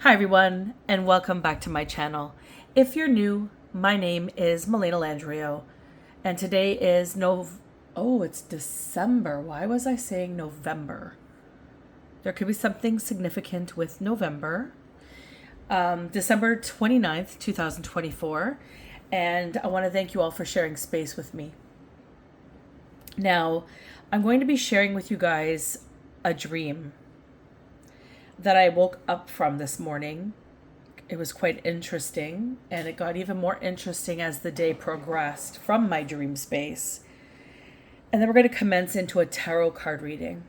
Hi everyone, and welcome back to my channel. If you're new, my name is Melaina Landriault, and today is it's December. Why was I saying November? There could be something significant with November. December 29th, 2024, and I want to thank you all for sharing space with me. Now, I'm going to be sharing with you guys a dream that I woke up from this morning. It was quite interesting, and it got even more interesting as the day progressed from my dream space. And then we're going to commence into a tarot card reading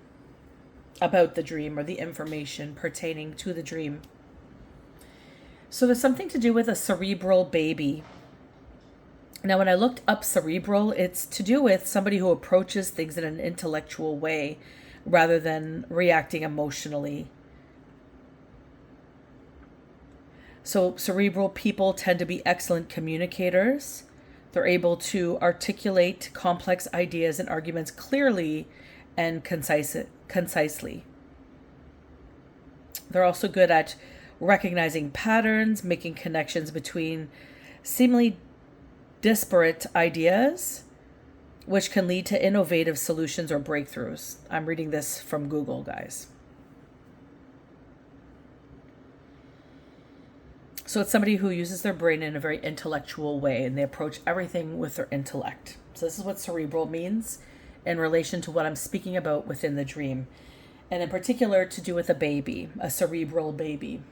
about the dream or the information pertaining to the dream. So there's something to do with a cerebral baby. Now, when I looked up cerebral, it's to do with somebody who approaches things in an intellectual way rather than reacting emotionally. So cerebral people tend to be excellent communicators. They're able to articulate complex ideas and arguments clearly and concisely. They're also good at recognizing patterns, making connections between seemingly disparate ideas, which can lead to innovative solutions or breakthroughs. I'm reading this from Google, guys. So it's somebody who uses their brain in a very intellectual way, and they approach everything with their intellect. So this is what cerebral means in relation to what I'm speaking about within the dream. And in particular, to do with a baby, a cerebral baby.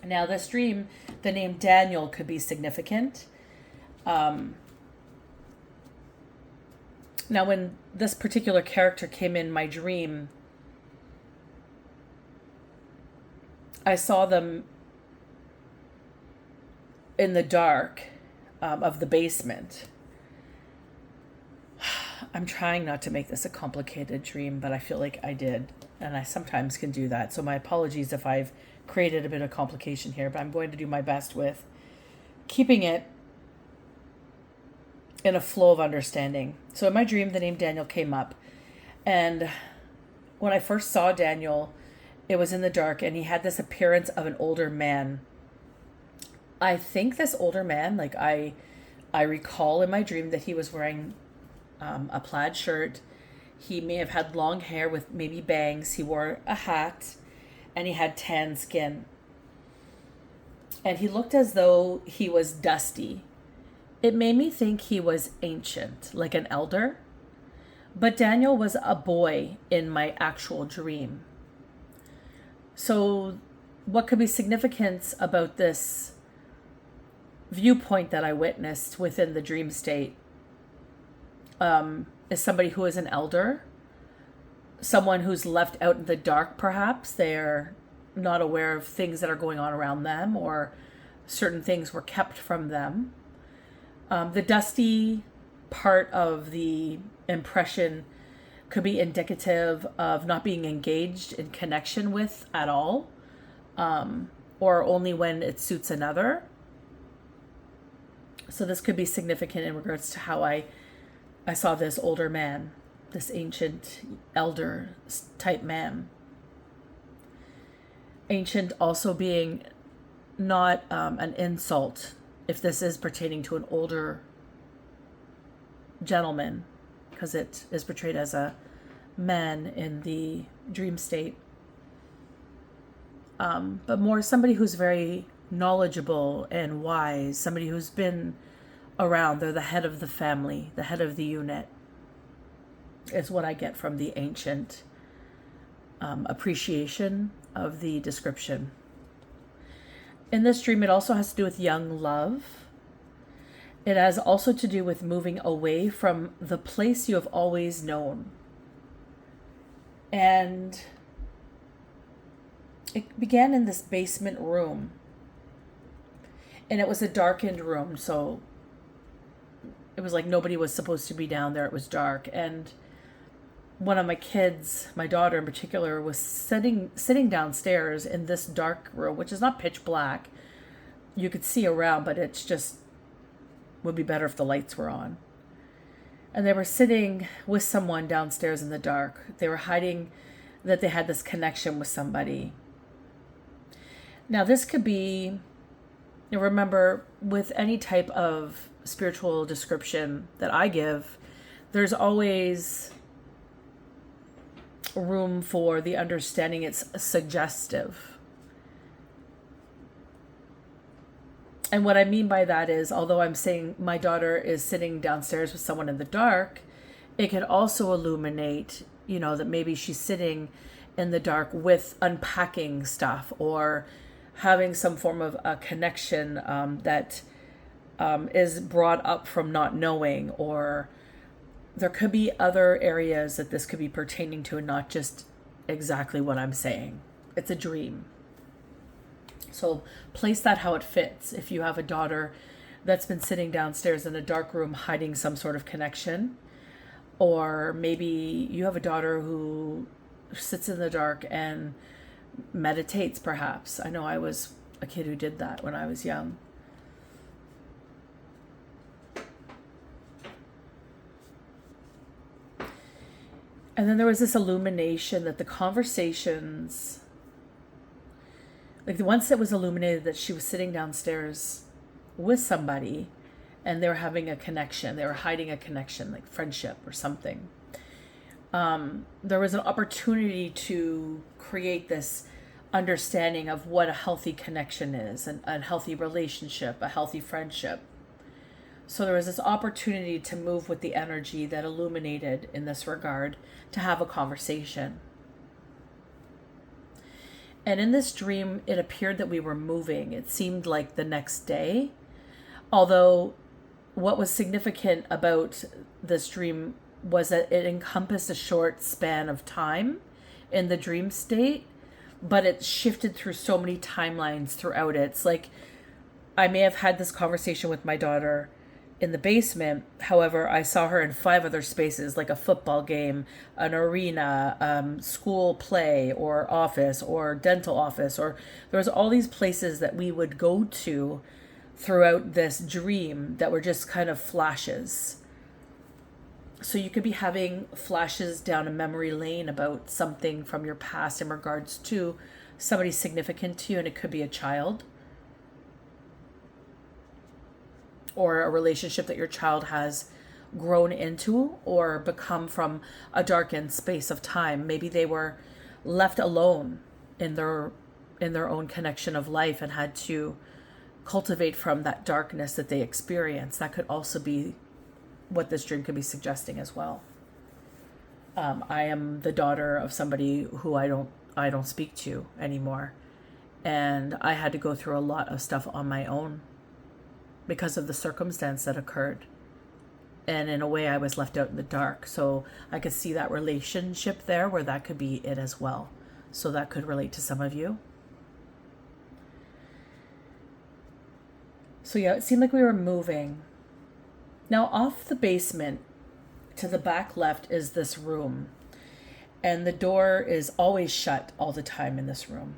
Now, this dream, the name Daniel could be significant. Now, when this particular character came in my dream, I saw them in the dark of the basement. I'm trying not to make this a complicated dream, but I feel like I did, and I sometimes can do that. So my apologies if I've created a bit of complication here, but I'm going to do my best with keeping it in a flow of understanding. So in my dream, the name Daniel came up, and when I first saw Daniel, it was in the dark, and he had this appearance of an older man. I think this older man, I recall in my dream that he was wearing a plaid shirt. He may have had long hair with maybe bangs. He wore a hat, and he had tan skin. And he looked as though he was dusty. It made me think he was ancient, like an elder. But Daniel was a boy in my actual dream. So what could be significance about this viewpoint that I witnessed within the dream state is somebody who is an elder, someone who's left out in the dark. Perhaps they're not aware of things that are going on around them, or certain things were kept from them. The dusty part of the impression could be indicative of not being engaged in connection with at all, or only when it suits another. So this could be significant in regards to how I saw this older man, this ancient elder type man. Ancient also being not an insult if this is pertaining to an older gentleman, because it is portrayed as a man in the dream state. But more somebody who's very knowledgeable and wise, somebody who's been around. They're the head of the family, the head of the unit, is what I get from the ancient appreciation of the description. In this dream, it also has to do with young love. It has also to do with moving away from the place you have always known. And it began in this basement room. And it was a darkened room, so it was like nobody was supposed to be down there. It was dark. And one of my kids, my daughter in particular, was sitting downstairs in this dark room, which is not pitch black. You could see around, but it's just would be better if the lights were on. And they were sitting with someone downstairs in the dark. They were hiding that they had this connection with somebody. Now, this could be, remember, with any type of spiritual description that I give, there's always room for the understanding it's suggestive. And what I mean by that is, although I'm saying my daughter is sitting downstairs with someone in the dark, it could also illuminate, that maybe she's sitting in the dark with unpacking stuff, or having some form of a connection that is brought up from not knowing, or there could be other areas that this could be pertaining to, and not just exactly what I'm saying. It's a dream. So place that how it fits. If you have a daughter that's been sitting downstairs in a dark room hiding some sort of connection, or maybe you have a daughter who sits in the dark and meditates, perhaps. I know I was a kid who did that when I was young. And then there was this illumination that the conversations, like the once it was illuminated that she was sitting downstairs with somebody and they were having a connection, they were hiding a connection, like friendship or something. There was an opportunity to create this understanding of what a healthy connection is, and a healthy relationship, a healthy friendship. So there was this opportunity to move with the energy that illuminated in this regard, to have a conversation. And in this dream, it appeared that we were moving. It seemed like the next day. Although what was significant about this dream was that it encompassed a short span of time in the dream state, but it shifted through so many timelines throughout it. It's like I may have had this conversation with my daughter in the basement. However, I saw her in 5 other spaces, like a football game, an arena, school play, or office, or dental office, or there was all these places that we would go to throughout this dream that were just kind of flashes. So you could be having flashes down a memory lane about something from your past in regards to somebody significant to you, and it could be a child, or a relationship that your child has grown into or become from a darkened space of time. Maybe they were left alone in their own connection of life and had to cultivate from that darkness that they experienced. That could also be what this dream could be suggesting as well. I am the daughter of somebody who I don't speak to anymore, and I had to go through a lot of stuff on my own because of the circumstance that occurred. And in a way, I was left out in the dark. So I could see that relationship there, where that could be it as well. So that could relate to some of you. So yeah, it seemed like we were moving. Now, off the basement to the back left is this room. And the door is always shut all the time in this room.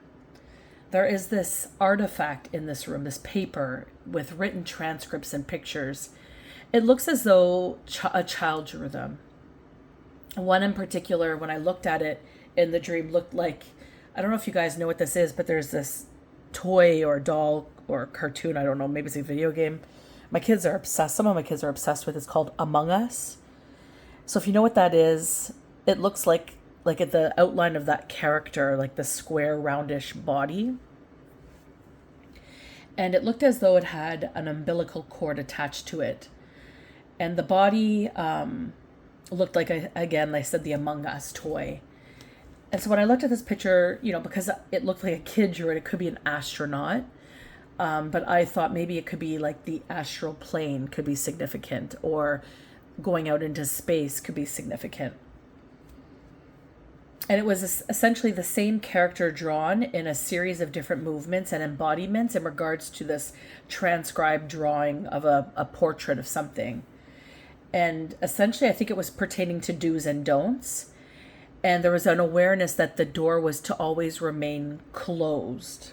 There is this artifact in this room, this paper with written transcripts and pictures. It looks as though a child drew them. One in particular, when I looked at it in the dream, looked like, I don't know if you guys know what this is, but there's this toy or doll or cartoon, I don't know, maybe it's a video game. My kids are obsessed, some of my kids are obsessed with it. It's called Among Us. So if you know what that is, it looks like at the outline of that character, like the square roundish body. And it looked as though it had an umbilical cord attached to it. And the body looked like, again, I said, the Among Us toy. And so when I looked at this picture, because it looked like a kid drew it could be an astronaut. But I thought maybe it could be like the astral plane could be significant, or going out into space could be significant. And it was essentially the same character drawn in a series of different movements and embodiments in regards to this transcribed drawing of a portrait of something. And essentially, I think it was pertaining to do's and don'ts. And there was an awareness that the door was to always remain closed.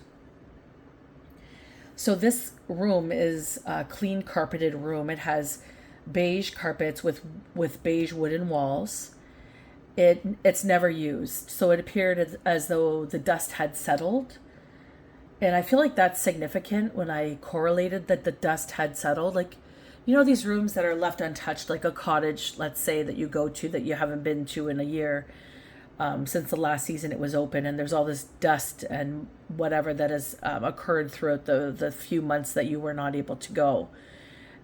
So this room is a clean carpeted room. It has beige carpets with beige wooden walls. It's never used. So it appeared as though the dust had settled And I feel like that's significant when I correlated that the dust had settled. Like, you know, these rooms that are left untouched, like a cottage, let's say, that you go to that you haven't been to in a year, since the last season it was open, and there's all this dust and whatever that has occurred throughout the few months that you were not able to go.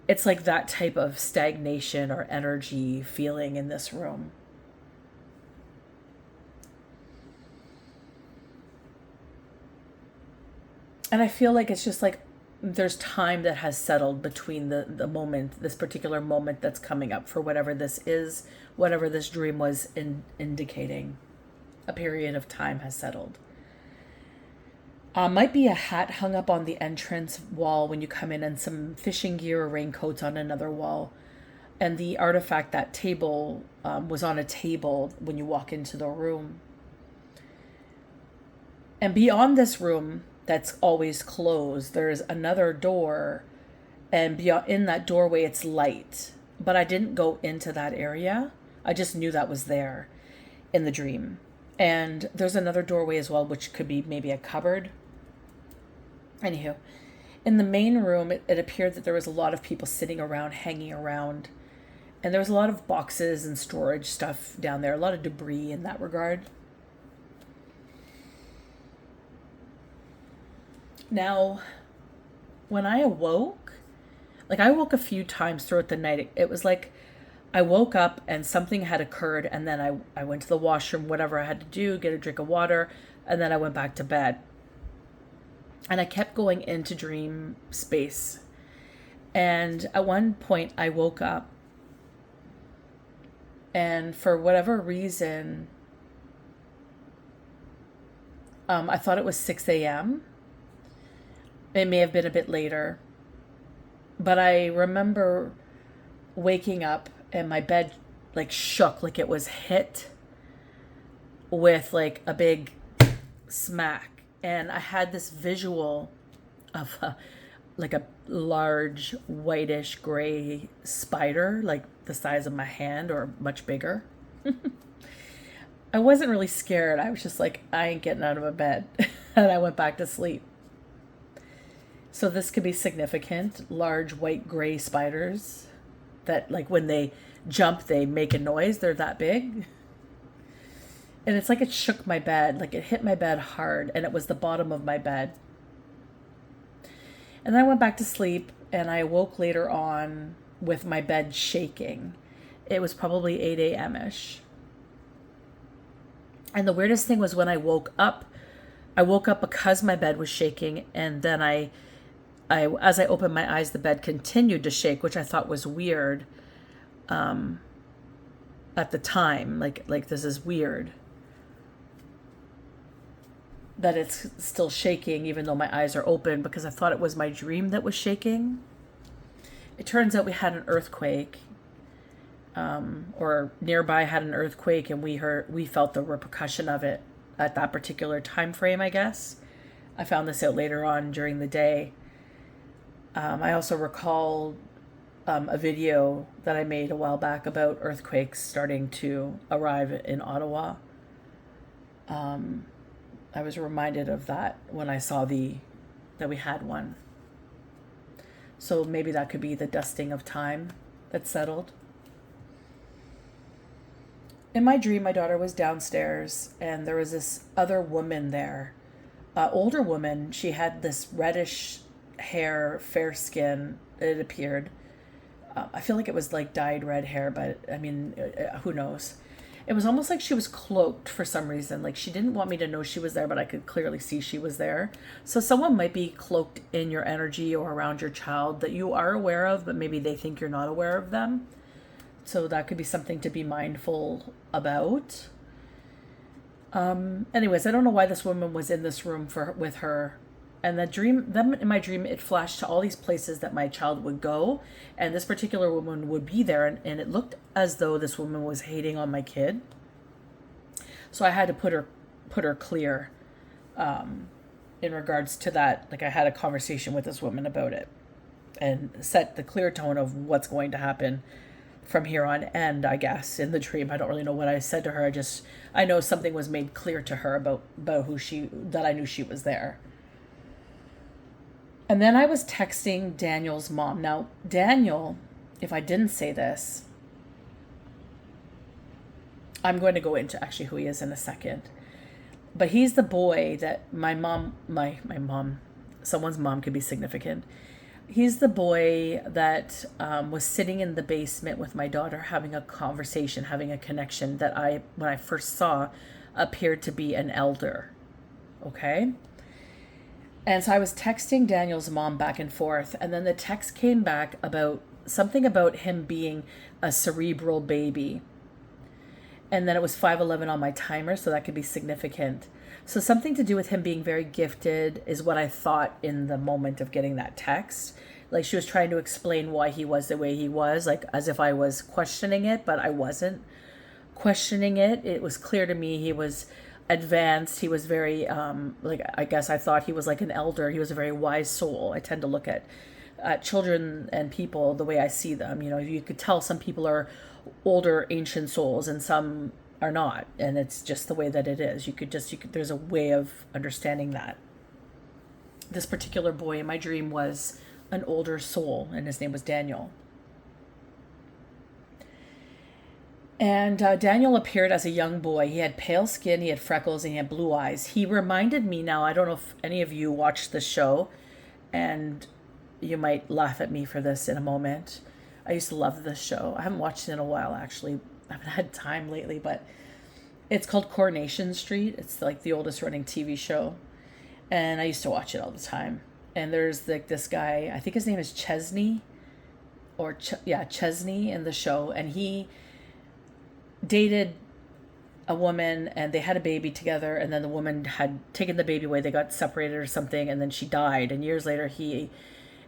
It's like that type of stagnation or energy feeling in this room. And I feel like it's just like there's time that has settled between the moment, this particular moment that's coming up for whatever this is, whatever this dream was indicating. A period of time has settled. Might be a hat hung up on the entrance wall when you come in, and some fishing gear or raincoats on another wall. And the artifact, that table, was on a table when you walk into the room. And beyond this room, that's always closed, there's another door, and beyond, in that doorway it's light, but I didn't go into that area. I just knew that was there in the dream. And there's another doorway as well, which could be maybe a cupboard. Anywho, in the main room, it appeared that there was a lot of people sitting around, hanging around, and there was a lot of boxes and storage stuff down there, a lot of debris in that regard. Now, when I awoke, like I woke a few times throughout the night. It was like I woke up and something had occurred, and then I went to the washroom, whatever I had to do, get a drink of water, and then I went back to bed. And I kept going into dream space. And at one point I woke up, and for whatever reason, I thought it was 6 a.m. It may have been a bit later, but I remember waking up and my bed like shook, like it was hit with like a big smack. And I had this visual of like a large whitish gray spider, like the size of my hand or much bigger. I wasn't really scared. I was just like, I ain't getting out of a bed. And I went back to sleep. So this could be significant. Large white gray spiders that, like, when they jump, they make a noise. They're that big. And it's like it shook my bed. Like it hit my bed hard, and it was the bottom of my bed. And then I went back to sleep, and I awoke later on with my bed shaking. It was probably 8 a.m.-ish. And the weirdest thing was when I woke up because my bed was shaking, and then as I opened my eyes, the bed continued to shake, which I thought was weird at the time. Like this is weird that it's still shaking even though my eyes are open, because I thought it was my dream that was shaking. It turns out we had an earthquake, or nearby had an earthquake, and we felt the repercussion of it at that particular time frame, I guess. I found this out later on during the day. I also recall a video that I made a while back about earthquakes starting to arrive in Ottawa. I was reminded of that when I saw that we had one. So maybe that could be the dusting of time that settled. In my dream, my daughter was downstairs, and there was this other woman there, older woman. She had this reddish hair, fair skin, it appeared. I feel like it was like dyed red hair, but I mean, who knows? It was almost like she was cloaked for some reason. Like she didn't want me to know she was there, but I could clearly see she was there. So someone might be cloaked in your energy or around your child that you are aware of, but maybe they think you're not aware of them. So that could be something to be mindful about. Anyways, I don't know why this woman was in this room with her. And then in my dream, it flashed to all these places that my child would go, and this particular woman would be there, and it looked as though this woman was hating on my kid. So I had to put her clear, in regards to that. Like I had a conversation with this woman about it, and set the clear tone of what's going to happen from here on end, I guess, in the dream. I don't really know what I said to her. I know something was made clear to her about that I knew she was there. And then I was texting Daniel's mom. Now, Daniel, if I didn't say this, I'm going to go into actually who he is in a second. But he's the boy that my mom, someone's mom could be significant. He's the boy that was sitting in the basement with my daughter having a conversation, having a connection that when I first saw, appeared to be an elder. Okay? And so I was texting Daniel's mom back and forth, and then the text came back about something about him being a cerebral baby. And then it was 5:11 on my timer, so that could be significant. So something to do with him being very gifted is what I thought in the moment of getting that text. Like she was trying to explain why he was the way he was, like as if I was questioning it, but I wasn't questioning it. It was clear to me he was advanced. He was very, I guess I thought he was like an elder. He was a very wise soul. I tend to look at children and people the way I see them. You could tell some people are older, ancient souls and some are not. And it's just the way that it is. There's a way of understanding that. This particular boy in my dream was an older soul, and his name was Daniel. And Daniel appeared as a young boy. He had pale skin, he had freckles, and he had blue eyes. He reminded me now, I don't know if any of you watched the show, and you might laugh at me for this in a moment. I used to love this show. I haven't watched it in a while, actually. I haven't had time lately, but it's called Coronation Street. It's like the oldest running TV show. And I used to watch it all the time. And there's like this guy, I think his name is Chesney, Chesney in the show. And he dated a woman and they had a baby together. And then the woman had taken the baby away. They got separated or something. And then she died. And years later, he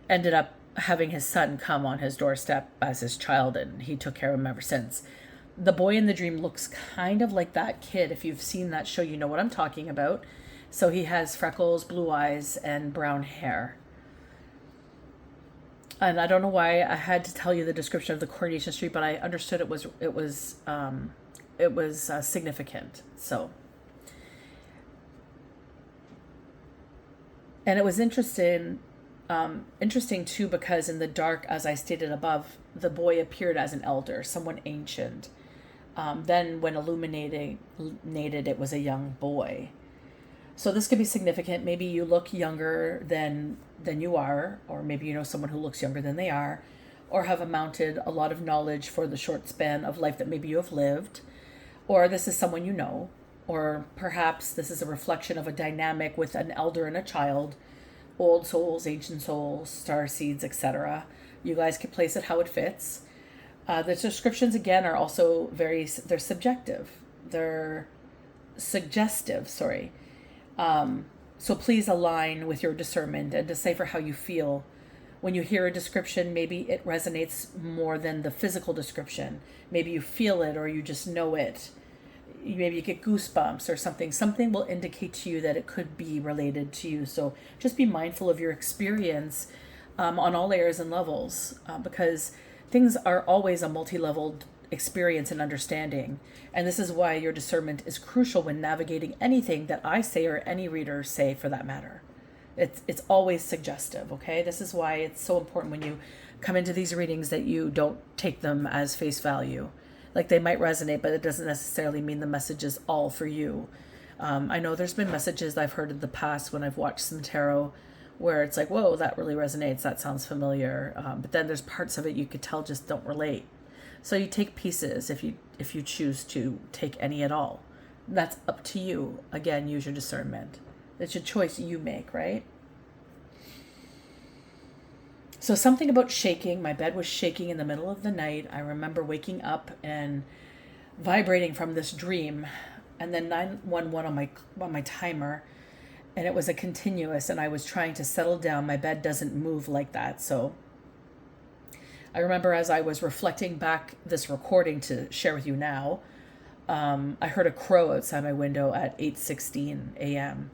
ended up having his son come on his doorstep as his child. And he took care of him ever since. The boy in the dream looks kind of like that kid. If you've seen that show, you know what I'm talking about. So he has freckles, blue eyes, and brown hair. And I don't know why I had to tell you the description of the Coronation Street, but I understood it was significant. So, and it was interesting too, because in the dark, as I stated above, the boy appeared as an elder, someone ancient. Then when illuminated, it was a young boy. So this could be significant. Maybe you look younger than you are, or maybe you know someone who looks younger than they are, or have amounted a lot of knowledge for the short span of life that maybe you have lived, or this is someone you know, or perhaps this is a reflection of a dynamic with an elder and a child, old souls, ancient souls, star seeds, etc. You guys can place it how it fits. The descriptions again are also they're subjective. They're suggestive, sorry. So please align with your discernment and decipher how you feel. When you hear a description, maybe it resonates more than the physical description. Maybe you feel it or you just know it. Maybe you get goosebumps or something. Something will indicate to you that it could be related to you. So just be mindful of your experience on all layers and levels, because things are always a multi-leveled experience and understanding. And this is why your discernment is crucial when navigating anything that I say or any reader say for that matter. It's always suggestive, okay? This is why it's so important when you come into these readings that you don't take them as face value. Like they might resonate, but it doesn't necessarily mean the message is all for you. I know there's been messages I've heard in the past when I've watched some tarot where it's like, whoa, that really resonates. That sounds familiar. But then there's parts of it you could tell just don't relate. So you take pieces if you choose to take any at all. That's up to you. Again, use your discernment. It's a choice you make, right? So something about shaking. My bed was shaking in the middle of the night. I remember waking up and vibrating from this dream, and then 911 on my timer, and it was a continuous, and I was trying to settle down. My bed doesn't move like that, so I remember as I was reflecting back this recording to share with you now, I heard a crow outside my window at 8:16 a.m.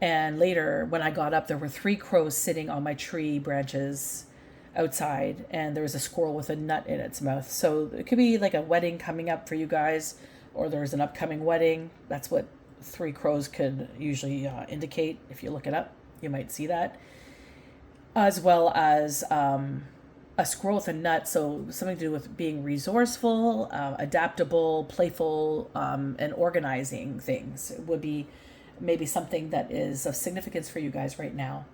And later, when I got up, there were 3 crows sitting on my tree branches outside, and there was a squirrel with a nut in its mouth. So it could be like a wedding coming up for you guys, or there's an upcoming wedding. That's what 3 crows could usually indicate. If you look it up, you might see that. as well as a squirrel with a nut. So something to do with being resourceful, adaptable, playful, and organizing things would be maybe something that is of significance for you guys right now.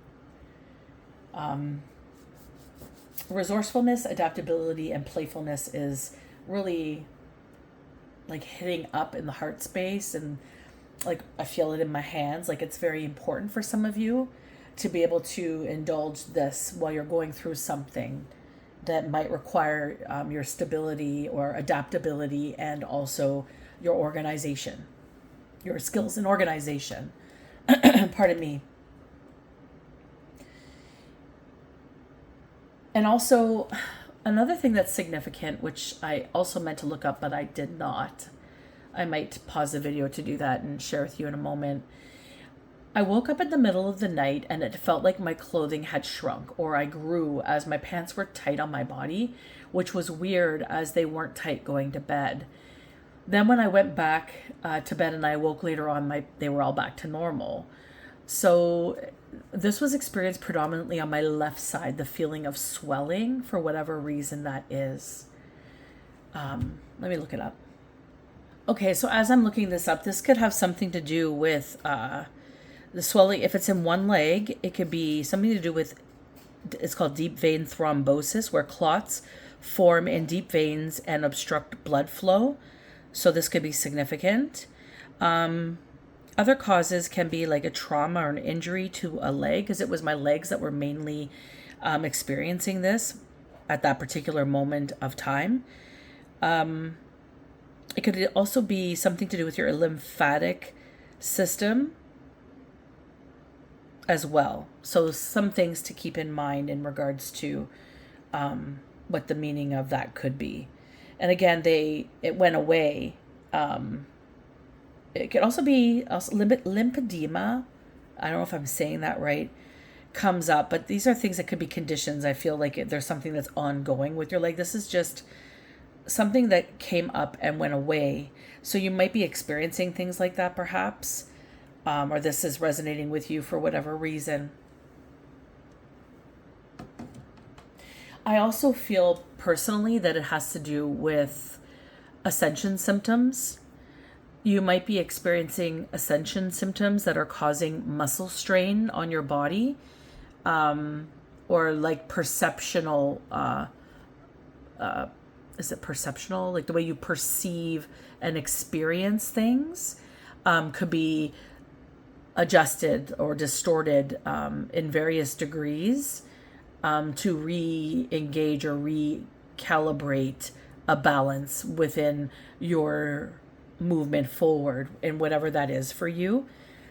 Resourcefulness, adaptability, and playfulness is really like hitting up in the heart space, and like I feel it in my hands. Like it's very important for some of you to be able to indulge this while you're going through something that might require your stability or adaptability, and also your organization, your skills in organization. Pardon me. And also, another thing that's significant, which I also meant to look up, but I did not. I might pause the video to do that and share with you in a moment. I woke up in the middle of the night and it felt like my clothing had shrunk, or I grew as my pants were tight on my body, which was weird as they weren't tight going to bed. Then when I went back to bed and I woke later on, they were all back to normal. So this was experienced predominantly on my left side, the feeling of swelling for whatever reason that is. Let me look it up. Okay, so as I'm looking this up, this could have something to do with the swelling. If it's in one leg, it could be something to do with, it's called deep vein thrombosis, where clots form in deep veins and obstruct blood flow. So this could be significant. Other causes can be like a trauma or an injury to a leg, because it was my legs that were mainly experiencing this at that particular moment of time. It could also be something to do with your lymphatic system as well. So some things to keep in mind in regards to what the meaning of that could be. And again, it went away. It could also be lymphedema. I don't know if I'm saying that right. Comes up, but these are things that could be conditions. I feel like there's something that's ongoing with your leg. This is just something that came up and went away. So you might be experiencing things like that perhaps, or this is resonating with you for whatever reason. I also feel personally that it has to do with ascension symptoms. You might be experiencing ascension symptoms that are causing muscle strain on your body, or like perceptional, is it perceptional? Like the way you perceive and experience things could be adjusted or distorted in various degrees to re-engage or recalibrate a balance within your movement forward in whatever that is for you.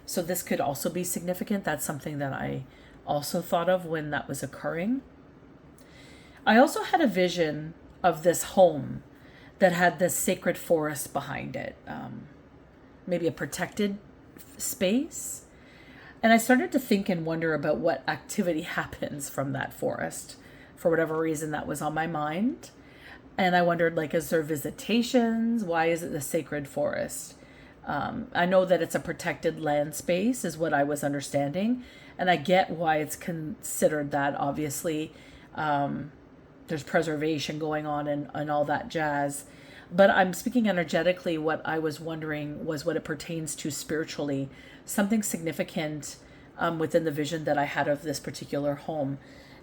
So this could also be significant. That's something that I also thought of when that was occurring. I also had a vision of this home that had this sacred forest behind it, maybe a protected space. And I started to think and wonder about what activity happens from that forest. For whatever reason, that was on my mind. And I wondered, like, is there visitations? Why is it the sacred forest? I know that it's a protected land space is what I was understanding. And I get why it's considered that, obviously. There's preservation going on and all that jazz. But I'm speaking energetically. What I was wondering was what it pertains to spiritually. Something significant within the vision that I had of this particular home.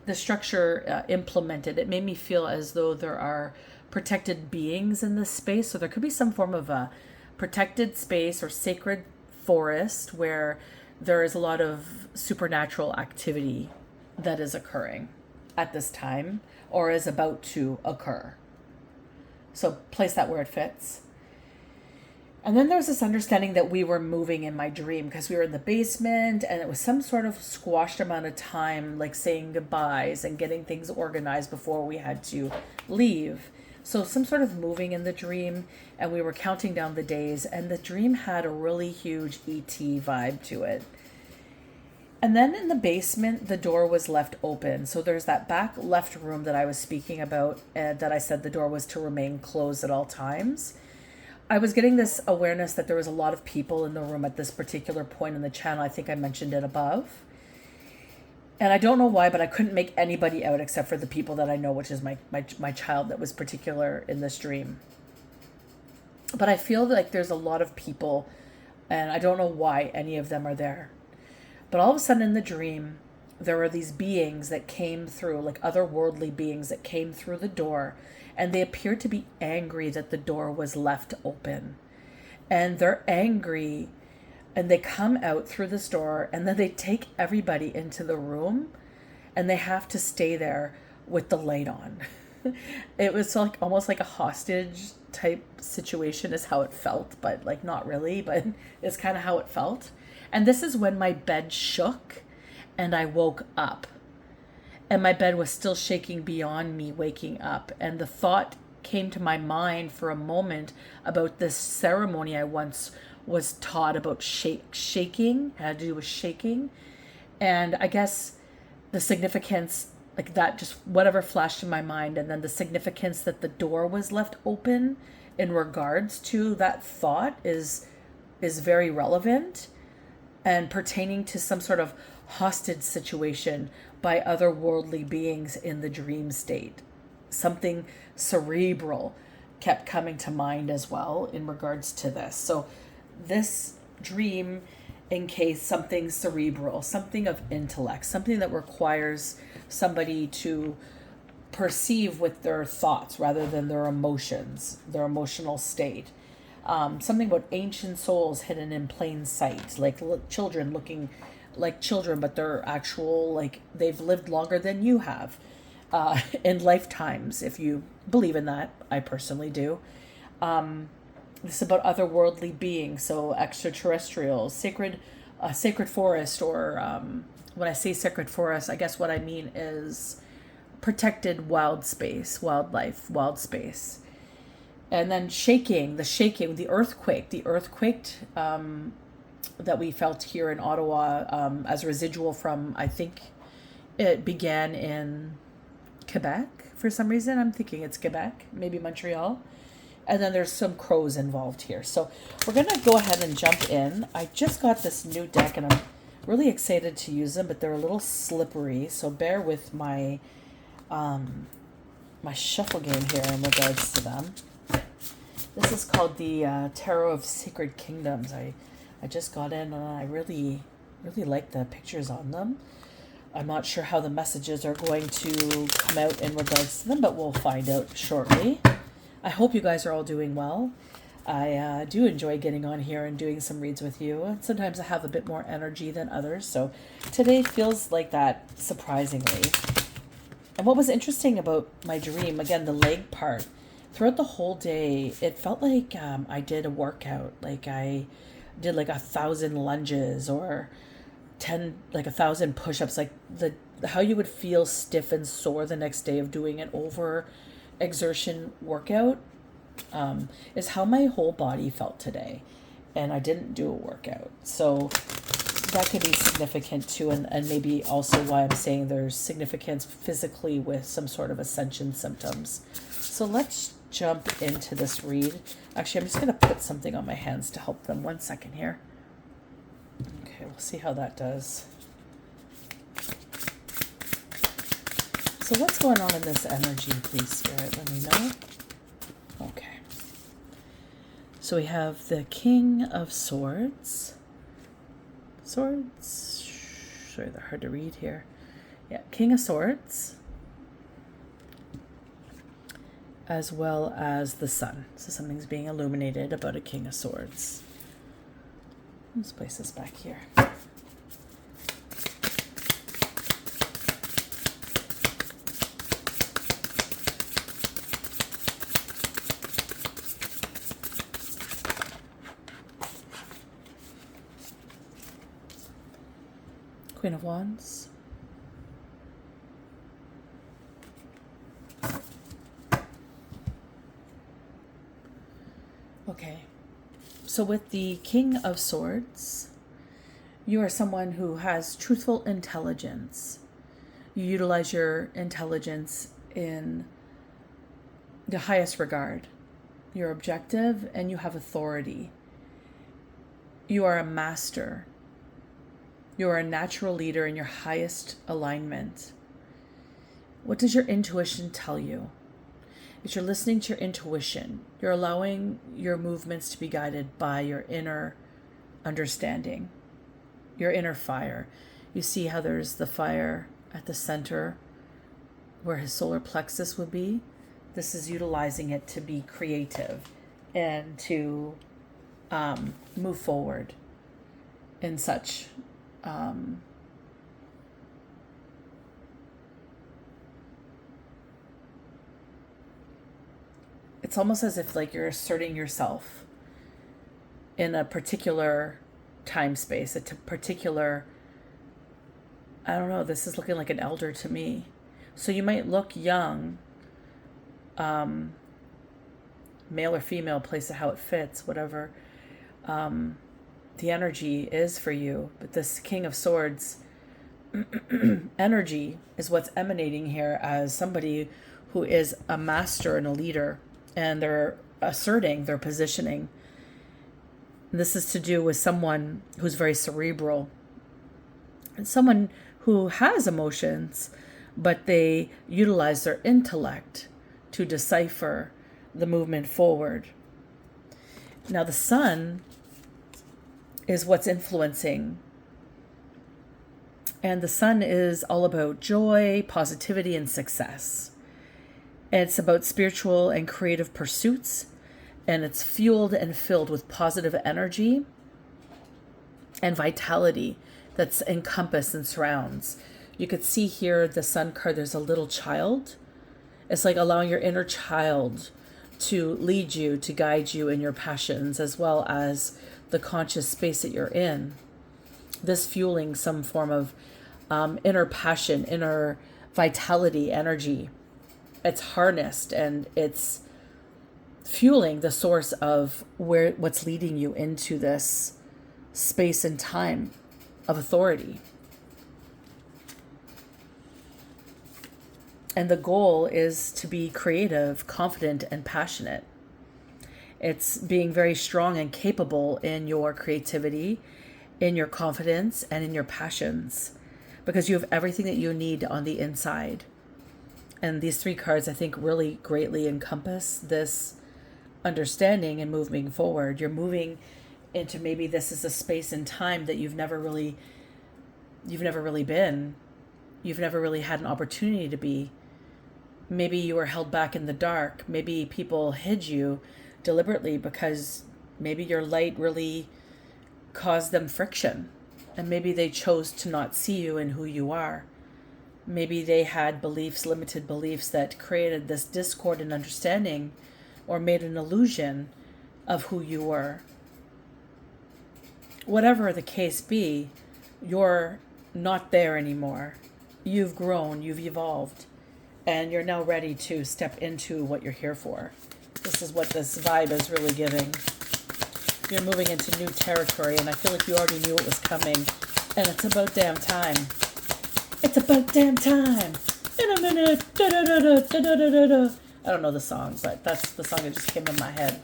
The structure implemented, it made me feel as though there are protected beings in this space. So there could be some form of a protected space or sacred forest where there is a lot of supernatural activity that is occurring at this time or is about to occur. So place that where it fits. And then there's this understanding that we were moving in my dream because we were in the basement and it was some sort of squashed amount of time, like saying goodbyes and getting things organized before we had to leave. So some sort of moving in the dream, and we were counting down the days, and the dream had a really huge ET vibe to it. And then in the basement, the door was left open. So there's that back left room that I was speaking about, that I said the door was to remain closed at all times. I was getting this awareness that there was a lot of people in the room at this particular point in the channel. I think I mentioned it above. And I don't know why, but I couldn't make anybody out except for the people that I know, which is my child that was particular in this dream. But I feel like there's a lot of people, and I don't know why any of them are there. But all of a sudden in the dream, there were these beings that came through, like otherworldly beings that came through the door, and they appeared to be angry that the door was left open. And they're angry, and they come out through this door, and then they take everybody into the room, and they have to stay there with the light on. It was like almost like a hostage type situation is how it felt, but like not really, but it's kind of how it felt. And this is when my bed shook and I woke up, and my bed was still shaking beyond me waking up. And the thought came to my mind for a moment about this ceremony I once was taught about shaking, had to do with shaking. And I guess the significance, like that, just whatever flashed in my mind, and then the significance that the door was left open in regards to that thought is very relevant and pertaining to some sort of hostage situation by otherworldly beings in the dream state. Something cerebral kept coming to mind as well in regards to this. So this dream in case something cerebral, something of intellect, something that requires somebody to perceive with their thoughts rather than their emotions, their emotional state. Something about ancient souls hidden in plain sight, like children looking like children, but they're actual, like they've lived longer than you have in lifetimes, if you believe in that. I personally do. This is about otherworldly beings, so extraterrestrials, sacred forest, or when I say sacred forest, I guess what I mean is protected wild space, wildlife, wild space. And then the earthquake that we felt here in Ottawa as residual from, I think it began in Quebec for some reason. I'm thinking it's Quebec, maybe Montreal. And then there's some crows involved here. So we're going to go ahead and jump in. I just got this new deck and I'm really excited to use them, but they're a little slippery. So bear with my my shuffle game here in regards to them. This is called the Tarot of Sacred Kingdoms. I just got in and I really like the pictures on them. I'm not sure how the messages are going to come out in regards to them, but we'll find out shortly. I hope you guys are all doing well. I do enjoy getting on here and doing some reads with you. Sometimes I have a bit more energy than others, so today feels like that, surprisingly. And what was interesting about my dream, again, the leg part, throughout the whole day, it felt like I did a workout. Like I did like 1,000 lunges or 1,000 push-ups. Like how you would feel stiff and sore the next day of doing an over exertion workout is how my whole body felt today. And I didn't do a workout. So that could be significant too, and maybe also why I'm saying there's significance physically with some sort of ascension symptoms. So let's jump into this read. Actually, I'm just going to put something on my hands to help them. 1 second here. Okay, we'll see how that does. So what's going on in this energy, please, Spirit? Let me know. Okay. So we have the King of Swords. Sorry, they're hard to read here. Yeah, King of Swords. As well as the Sun. So something's being illuminated about a King of Swords. Let's place this back here. Queen of Wands. Okay, so with the King of Swords, you are someone who has truthful intelligence. You utilize your intelligence in the highest regard. You're objective and you have authority. You are a master You are a natural leader in your highest alignment. What does your intuition tell you? If you're listening to your intuition, you're allowing your movements to be guided by your inner understanding, your inner fire. You see how there's the fire at the center where his solar plexus would be? This is utilizing it to be creative and to move forward in such it's almost as if like you're asserting yourself in a particular time space, a particular, I don't know, this is looking like an elder to me. So you might look young, male or female, place it how it fits, whatever the energy is for you. But this King of Swords energy is what's emanating here as somebody who is a master and a leader, and they're asserting their positioning. This is to do with someone who's very cerebral and someone who has emotions, but they utilize their intellect to decipher the movement forward. Now, the sun is what's influencing. And the sun is all about joy, positivity, and success. It's about spiritual and creative pursuits, and it's fueled and filled with positive energy and vitality that's encompassed and surrounds. You could see here the sun card, there's a little child. It's like allowing your inner child to lead you, to guide you in your passions, as well as the conscious space that you're in. This fueling some form of inner passion, inner vitality, energy. It's harnessed and it's fueling the source of what's leading you into this space and time of authority. And the goal is to be creative, confident, and passionate. It's being very strong and capable in your creativity, in your confidence, and in your passions, because you have everything that you need on the inside. And these three cards, I think, really greatly encompass this understanding and moving forward. You're moving into, maybe this is a space and time that you've never really been. You've never really had an opportunity to be. Maybe you were held back in the dark. Maybe people hid you deliberately because maybe your light really caused them friction. And maybe they chose to not see you and who you are. Maybe they had beliefs, limited beliefs, that created this discord and understanding, or made an illusion of who you were. Whatever the case be, you're not there anymore. You've grown, you've evolved, and you're now ready to step into what you're here for. This is what this vibe is really giving. You're moving into new territory, and I feel like you already knew it was coming, and it's about damn time. It's about damn time. In a minute. Da, da, da, da, da, da, da, da. I don't know the song, but that's the song that just came in my head.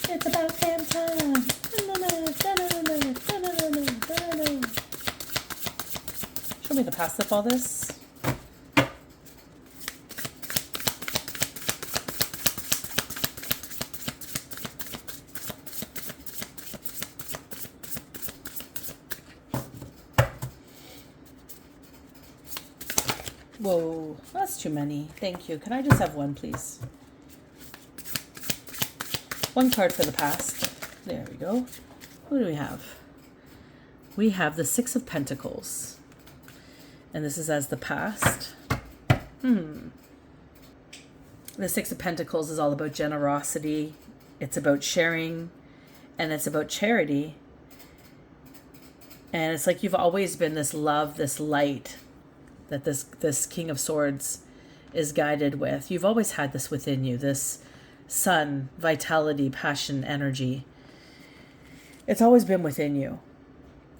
It's about damn time. Show me the passive all this. Whoa, that's too many. Thank you. Can I just have one, please? One card for the past. There we go. Who do we have? We have the Six of Pentacles. And this is as the past. The Six of Pentacles is all about generosity. It's about sharing. And it's about charity. And it's like you've always been this love, this light that this King of Swords is guided with. You've always had this within you, this sun, vitality, passion, energy. It's always been within you.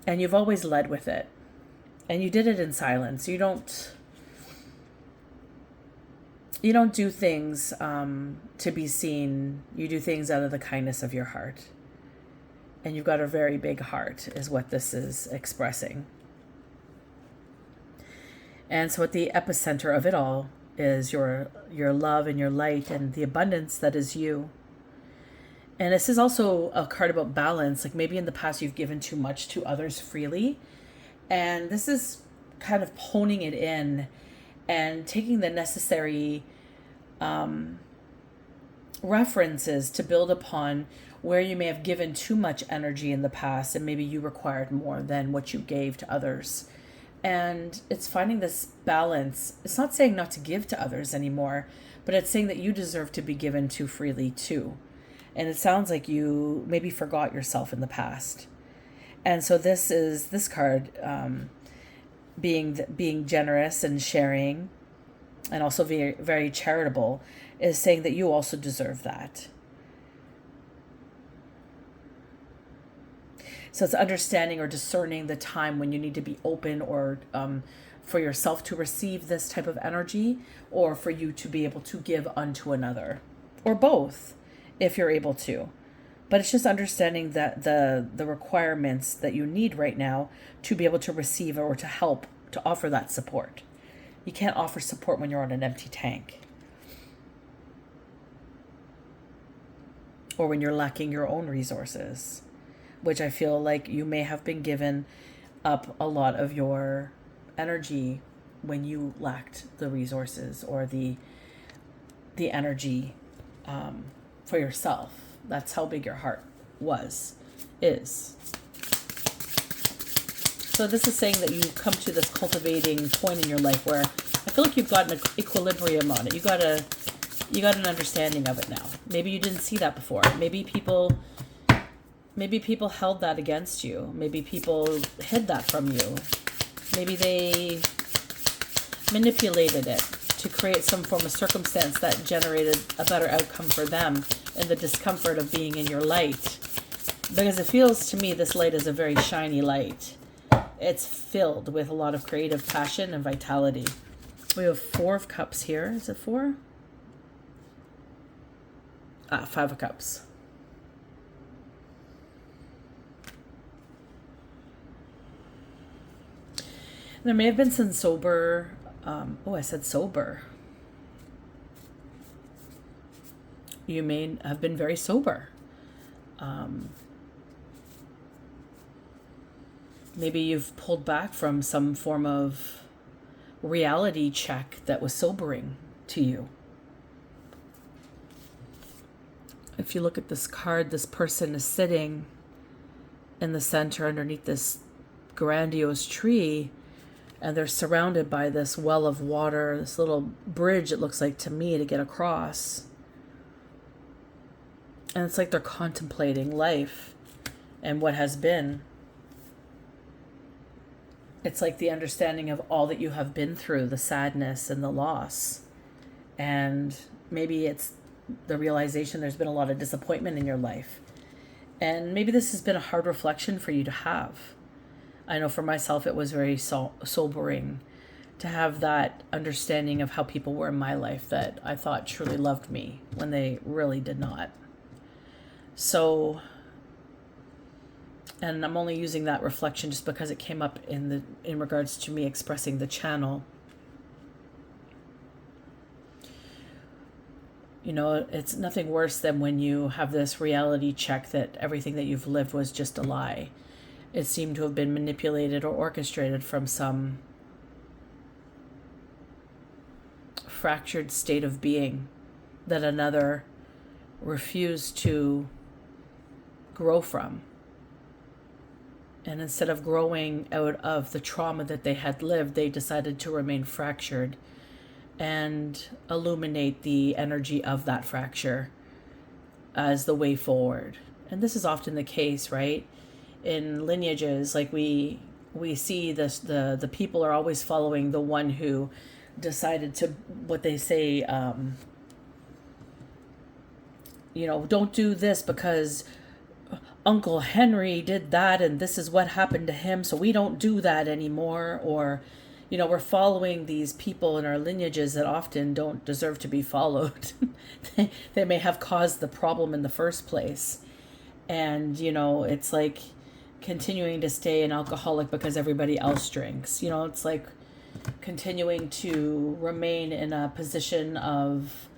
And you've always led with it. And you did it in silence. You don't do things to be seen. You do things out of the kindness of your heart. And you've got a very big heart is what this is expressing. And so at the epicenter of it all is your love and your light and the abundance that is you. And this is also a card about balance. Like maybe in the past you've given too much to others freely. And this is kind of honing it in and taking the necessary references to build upon where you may have given too much energy in the past and maybe you required more than what you gave to others. And it's finding this balance. It's not saying not to give to others anymore, but it's saying that you deserve to be given to freely too. And it sounds like you maybe forgot yourself in the past. And so this card, being generous and sharing and also very, very charitable, is saying that you also deserve that. So it's understanding or discerning the time when you need to be open or for yourself to receive this type of energy, or for you to be able to give unto another, or both if you're able to. But it's just understanding that the requirements that you need right now to be able to receive or to help to offer that support. You can't offer support when you're on an empty tank, or when you're lacking your own resources, which I feel like you may have been given up a lot of your energy when you lacked the resources or the energy for yourself. That's how big your heart is. So this is saying that you come to this cultivating point in your life where I feel like you've got an equilibrium on it. You got an understanding of it now. Maybe you didn't see that before. Maybe people held that against you. Maybe people hid that from you. Maybe they manipulated it to create some form of circumstance that generated a better outcome for them and the discomfort of being in your light. Because it feels to me this light is a very shiny light. It's filled with a lot of creative passion and vitality. We have 4 of Cups here. Is it 4? 5 of Cups. There may have been some sober, I said sober. You may have been very sober. Maybe you've pulled back from some form of reality check that was sobering to you. If you look at this card, this person is sitting in the center underneath this grandiose tree, and they're surrounded by this well of water, this little bridge, it looks like to me, to get across. And it's like they're contemplating life and what has been. It's like the understanding of all that you have been through, the sadness and the loss. And maybe it's the realization there's been a lot of disappointment in your life. And maybe this has been a hard reflection for you to have. I know for myself it was very sobering to have that understanding of how people were in my life that I thought truly loved me when they really did not. So, and I'm only using that reflection just because it came up in regards to me expressing the channel. You know, it's nothing worse than when you have this reality check that everything that you've lived was just a lie. It seemed to have been manipulated or orchestrated from some fractured state of being that another refused to grow from. And instead of growing out of the trauma that they had lived, they decided to remain fractured and illuminate the energy of that fracture as the way forward. And this is often the case, right? In lineages, like we see this, the people are always following the one who decided to, what they say, don't do this because Uncle Henry did that and this is what happened to him, so we don't do that anymore. Or, we're following these people in our lineages that often don't deserve to be followed. They may have caused the problem in the first place. And, it's like continuing to stay an alcoholic because everybody else drinks. It's like continuing to remain in a position of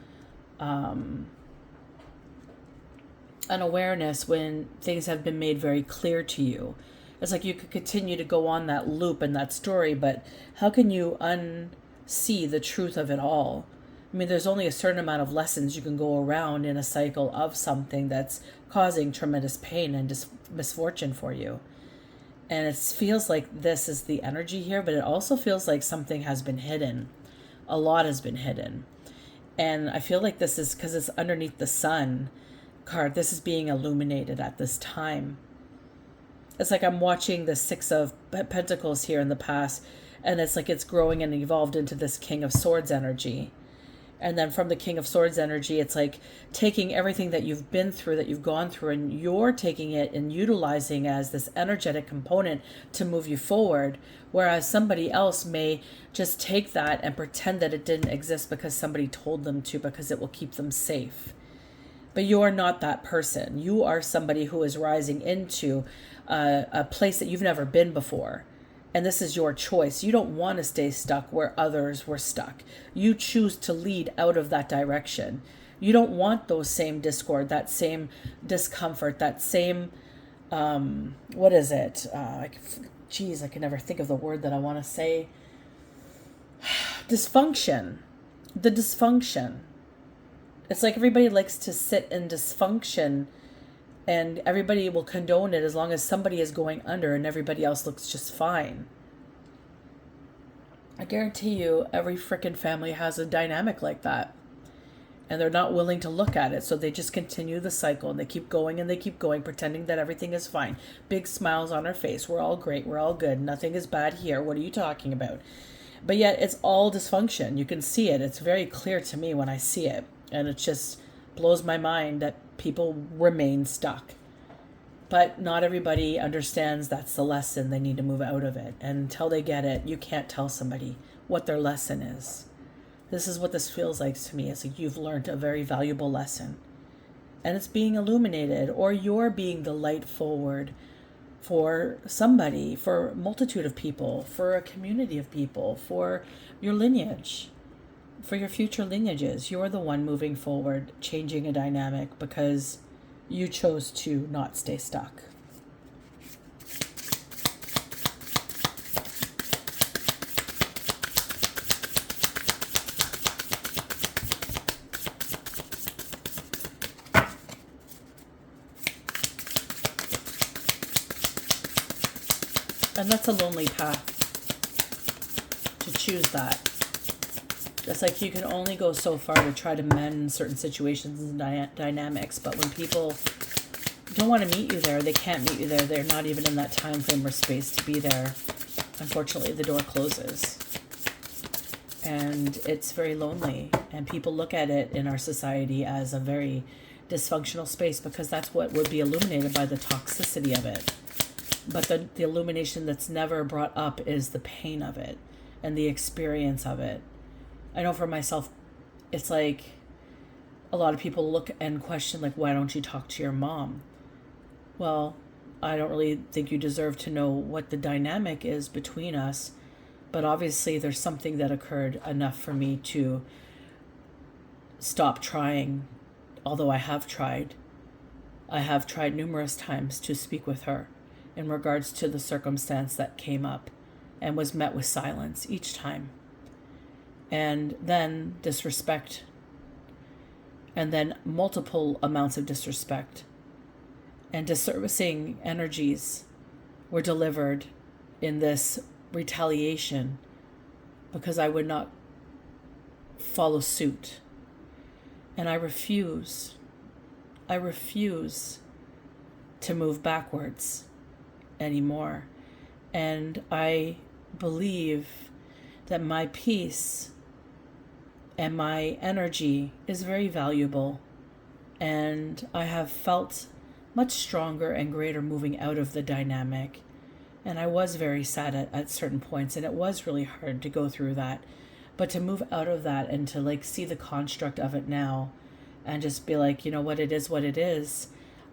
unawareness when things have been made very clear to you. It's like you could continue to go on that loop and that story, but how can you unsee the truth of it all? I mean, there's only a certain amount of lessons you can go around in a cycle of something that's causing tremendous pain and misfortune for you. And it feels like this is the energy here, but it also feels like something has been hidden. A lot has been hidden. And I feel like this is because it's underneath the sun card. This is being illuminated at this time. It's like I'm watching the Six of Pentacles here in the past, and it's like it's growing and evolved into this King of Swords energy. And then from the King of Swords energy, it's like taking everything that you've been through, that you've gone through, and you're taking it and utilizing as this energetic component to move you forward. Whereas somebody else may just take that and pretend that it didn't exist because somebody told them to, because it will keep them safe. But you are not that person. You are somebody who is rising into a place that you've never been before. And this is your choice. You don't want to stay stuck where others were stuck. You choose to lead out of that direction. You don't want those same discord, that same discomfort, that same, what is it? I can never think of the word that I want to say. Dysfunction. The dysfunction. It's like everybody likes to sit in dysfunction, and everybody will condone it as long as somebody is going under and everybody else looks just fine. I guarantee you every freaking family has a dynamic like that. And they're not willing to look at it. So they just continue the cycle and they keep going and they keep going, pretending that everything is fine. Big smiles on our face. We're all great. We're all good. Nothing is bad here. What are you talking about? But yet it's all dysfunction. You can see it. It's very clear to me when I see it. And it just blows my mind that people remain stuck. But not everybody understands that's the lesson. They need to move out of it. And until they get it, you can't tell somebody what their lesson is. This is what this feels like to me. It's like you've learned a very valuable lesson. And it's being illuminated, or you're being the light forward for somebody, for a multitude of people, for a community of people, for your lineage. For your future lineages, you're the one moving forward, changing a dynamic because you chose to not stay stuck. And that's a lonely path to choose that. It's like you can only go so far to try to mend certain situations and dynamics, but when people don't want to meet you there, they can't meet you there. They're not even in that time frame or space to be there. Unfortunately, the door closes. And it's very lonely. And people look at it in our society as a very dysfunctional space because that's what would be illuminated by the toxicity of it. But the illumination that's never brought up is the pain of it and the experience of it. I know for myself, it's like a lot of people look and question, like, why don't you talk to your mom? Well, I don't really think you deserve to know what the dynamic is between us, but obviously there's something that occurred enough for me to stop trying, although I have tried. I have tried numerous times to speak with her in regards to the circumstance that came up and was met with silence each time. And then disrespect, and then multiple amounts of disrespect and disservicing energies were delivered in this retaliation because I would not follow suit. And I refuse to move backwards anymore. And I believe that my peace and my energy is very valuable, and I have felt much stronger and greater moving out of the dynamic. And I was very sad at certain points, and it was really hard to go through that, but to move out of that and to like see the construct of it now and just be like, you know what, it is what it is.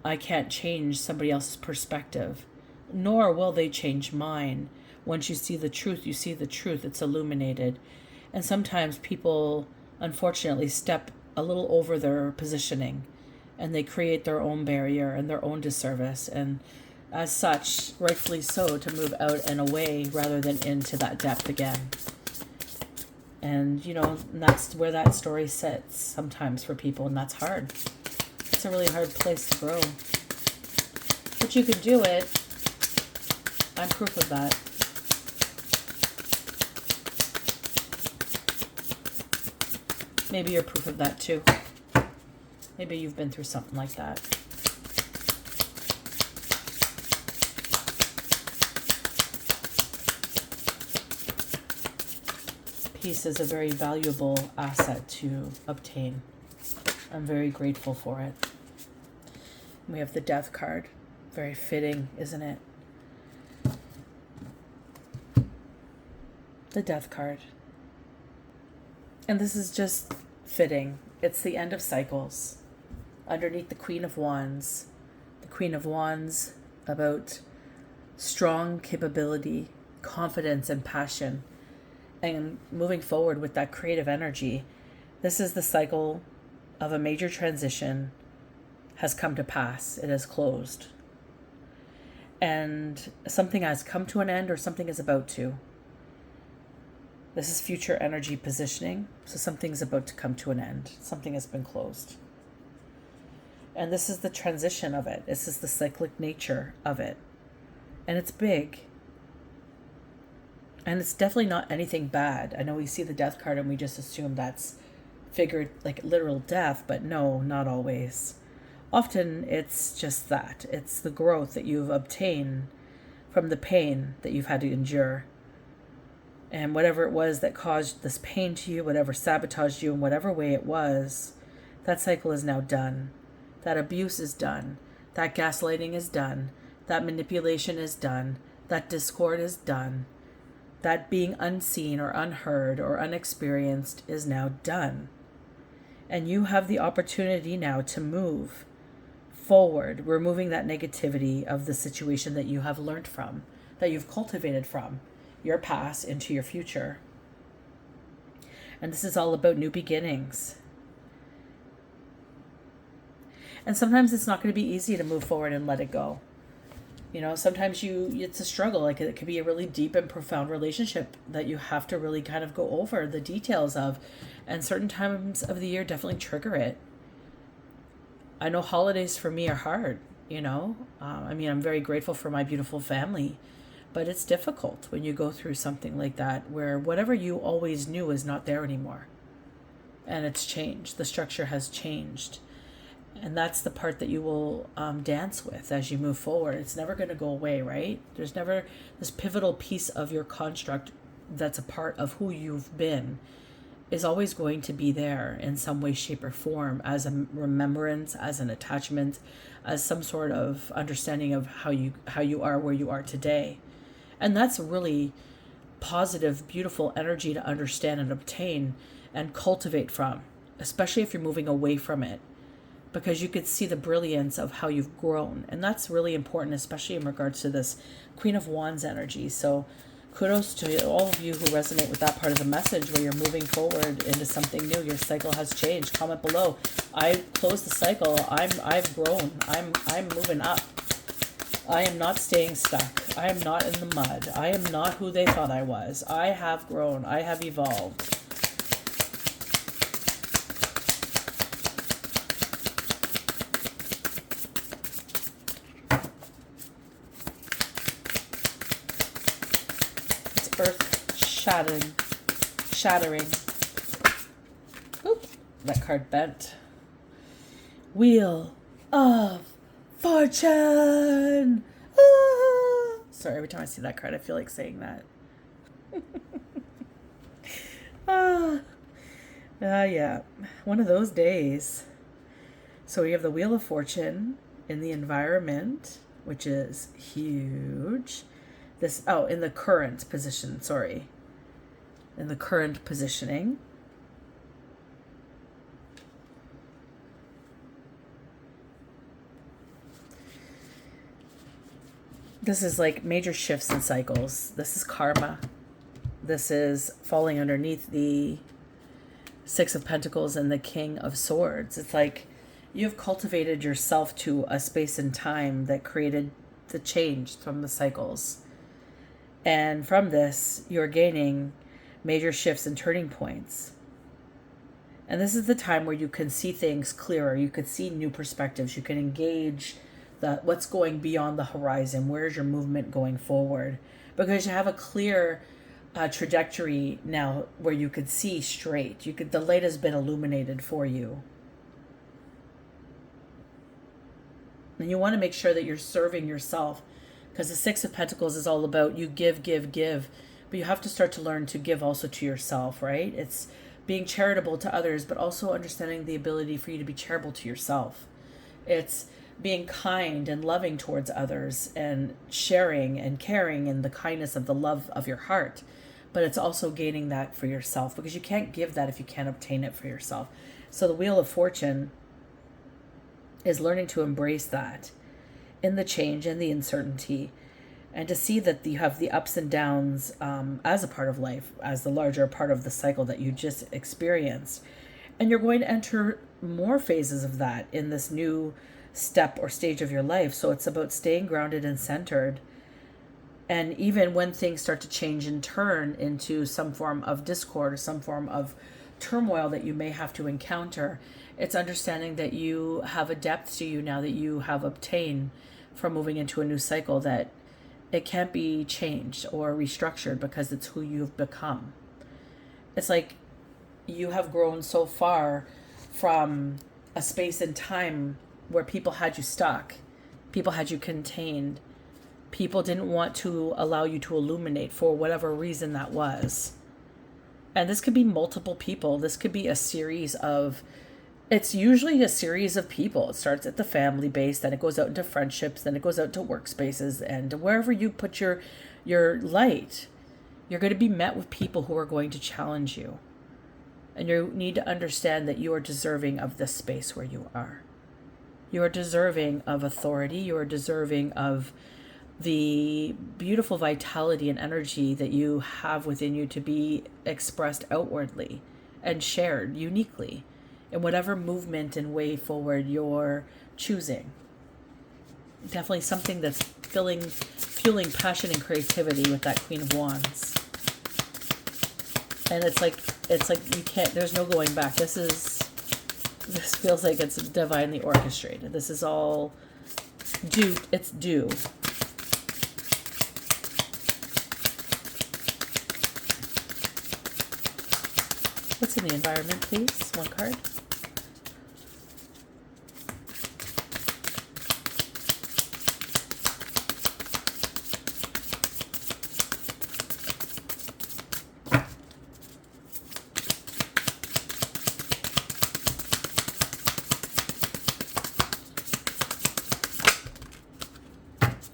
I can't change somebody else's perspective, nor will they change mine. Once you see the truth, you see the truth. It's illuminated. And sometimes people, unfortunately, step a little over their positioning, and they create their own barrier and their own disservice. And as such, rightfully so, to move out and away rather than into that depth again. And, that's where that story sits sometimes for people, and that's hard. It's a really hard place to grow. But you can do it. I'm proof of that. Maybe you're proof of that too. Maybe you've been through something like that. Peace is a very valuable asset to obtain. I'm very grateful for it. We have the Death card. Very fitting, isn't it? The Death card. And this is just fitting. It's the end of cycles. Underneath the Queen of Wands. The Queen of Wands about strong capability, confidence, and passion. And moving forward with that creative energy. This is the cycle of a major transition has come to pass. It has closed. And something has come to an end, or something is about to. This is future energy positioning. So something's about to come to an end. Something has been closed. And this is the transition of it. This is the cyclic nature of it. And it's big. And it's definitely not anything bad. I know we see the Death card and we just assume that's figured like literal death, but no, not always. Often it's just that. It's the growth that you've obtained from the pain that you've had to endure. And whatever it was that caused this pain to you, whatever sabotaged you in whatever way it was, that cycle is now done. That abuse is done. That gaslighting is done. That manipulation is done. That discord is done. That being unseen or unheard or unexperienced is now done. And you have the opportunity now to move forward, removing that negativity of the situation that you have learned from, that you've cultivated from your past into your future. And this is all about new beginnings. And sometimes it's not going to be easy to move forward and let it go. Sometimes it's a struggle. Like it could be a really deep and profound relationship that you have to really kind of go over the details of. And certain times of the year definitely trigger it. I know holidays for me are hard, I'm very grateful for my beautiful family. But it's difficult when you go through something like that where whatever you always knew is not there anymore. And it's changed. The structure has changed. And that's the part that you will dance with as you move forward. It's never going to go away, right? There's never this pivotal piece of your construct that's a part of who you've been is always going to be there in some way, shape, or form as a remembrance, as an attachment, as some sort of understanding of how you are where you are today. And that's really positive, beautiful energy to understand and obtain and cultivate from, especially if you're moving away from it, because you could see the brilliance of how you've grown. And that's really important, especially in regards to this Queen of Wands energy. So kudos to all of you who resonate with that part of the message where you're moving forward into something new. Your cycle has changed. Comment below. I closed the cycle. I've grown. I'm moving up. I am not staying stuck. I am not in the mud. I am not who they thought I was. I have grown. I have evolved. It's earth shattering. Oop, that card bent. Wheel of Fortune! Ah! Sorry, every time I see that card, I feel like saying that. Yeah, one of those days. So we have the Wheel of Fortune in the environment, which is huge. In the current position, sorry. In the current positioning. This is like major shifts and cycles. This is karma. This is falling underneath the Six of Pentacles and the King of Swords. It's like you've cultivated yourself to a space and time that created the change from the cycles. And from this, you're gaining major shifts and turning points. And this is the time where you can see things clearer. You could see new perspectives. You can engage what's going beyond the horizon. Where's your movement going forward? Because you have a clear trajectory now where you could see straight. The light has been illuminated for you. And you want to make sure that you're serving yourself, because the Six of Pentacles is all about you give, but you have to start to learn to give also to yourself, right? It's being charitable to others, but also understanding the ability for you to be charitable to yourself. It's being kind and loving towards others and sharing and caring in the kindness of the love of your heart. But it's also gaining that for yourself, because you can't give that if you can't obtain it for yourself. So the Wheel of Fortune is learning to embrace that in the change and the uncertainty, and to see that you have the ups and downs as a part of life, as the larger part of the cycle that you just experienced. And you're going to enter more phases of that in this new step or stage of your life. So it's about staying grounded and centered. And even when things start to change and turn into some form of discord or some form of turmoil that you may have to encounter, it's understanding that you have a depth to you now that you have obtained from moving into a new cycle, that it can't be changed or restructured because it's who you've become. It's like you have grown so far from a space and time where people had you stuck, people had you contained, people didn't want to allow you to illuminate for whatever reason that was. And this could be multiple people. This could be a series of, it's usually a series of people. It starts at the family base, then it goes out into friendships, then it goes out to workspaces, and wherever you put your light, you're going to be met with people who are going to challenge you. And you need to understand that you are deserving of this space where you are. You are deserving of authority. You are deserving of the beautiful vitality and energy that you have within you to be expressed outwardly and shared uniquely in whatever movement and way forward you're choosing. Definitely something that's fueling passion and creativity with that Queen of Wands. And it's like you can't, there's no going back. This feels like it's divinely orchestrated. This is all due. It's due. What's in the environment, please? One card.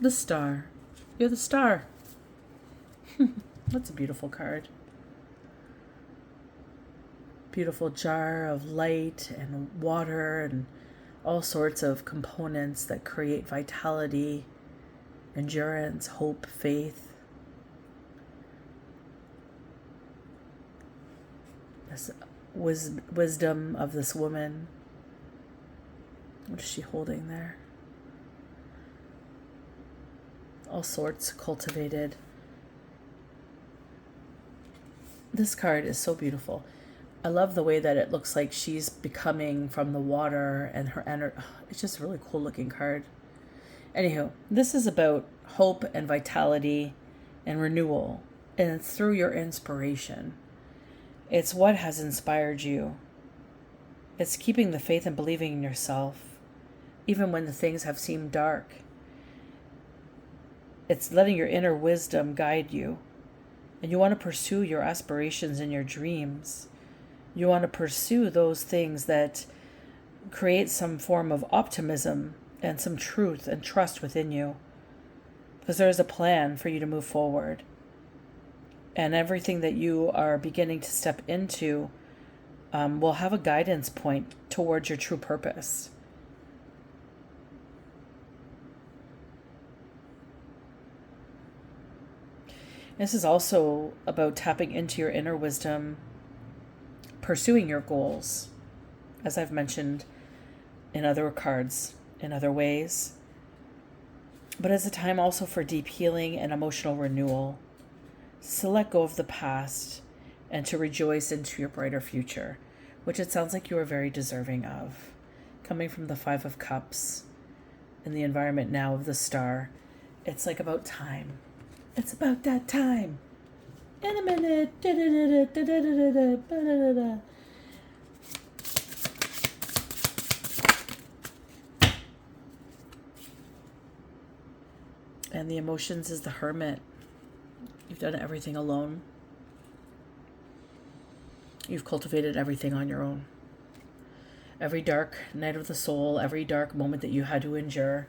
The Star. You're the star. That's a beautiful card. Beautiful jar of light and water and all sorts of components that create vitality, endurance, hope, faith. This wisdom of this woman. What is she holding there? All sorts cultivated. This card is so beautiful. I love the way that it looks like she's becoming from the water and her energy. It's just a really cool looking card. Anywho, this is about hope and vitality and renewal. And it's through your inspiration. It's what has inspired you. It's keeping the faith and believing in yourself, even when the things have seemed dark. It's letting your inner wisdom guide you. And you want to pursue your aspirations and your dreams. You want to pursue those things that create some form of optimism and some truth and trust within you. Because there is a plan for you to move forward. And everything that you are beginning to step into will have a guidance point towards your true purpose. This is also about tapping into your inner wisdom, pursuing your goals, as I've mentioned in other cards, in other ways. But it's a time also for deep healing and emotional renewal. So let go of the past and to rejoice into your brighter future, which it sounds like you are very deserving of. Coming from the Five of Cups in the environment now of the Star, it's like about time. It's about that time. In a minute. And the emotions is the Hermit. You've done everything alone. You've cultivated everything on your own. Every dark night of the soul, every dark moment that you had to endure,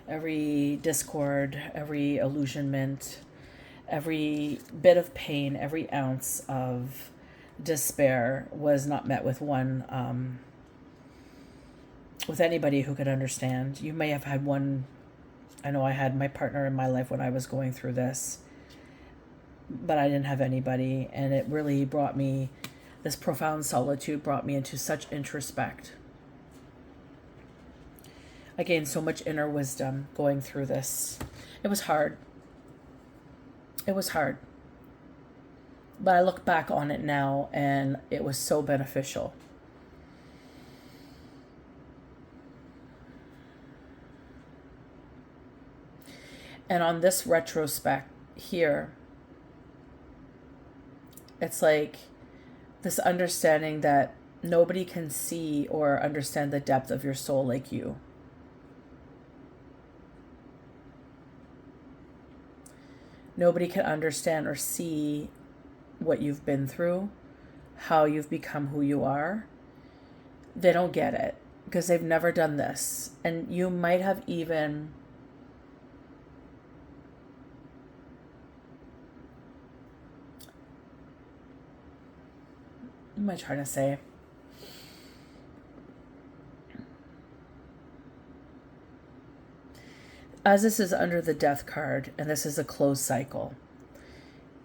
every discord, every illusionment, every bit of pain, every ounce of despair was not met with with anybody who could understand. You may have had one. I know I had my partner in my life when I was going through this, but I didn't have anybody, and it really brought me, this profound solitude brought me into such introspect. I gained so much inner wisdom going through this. It was hard. It was hard. But I look back on it now, and it was so beneficial. And on this retrospect here, it's like this understanding that nobody can see or understand the depth of your soul like you. Nobody can understand or see what you've been through, how you've become who you are. They don't get it because they've never done this. And you might have even what am I trying to say? As this is under the Death card, and this is a closed cycle,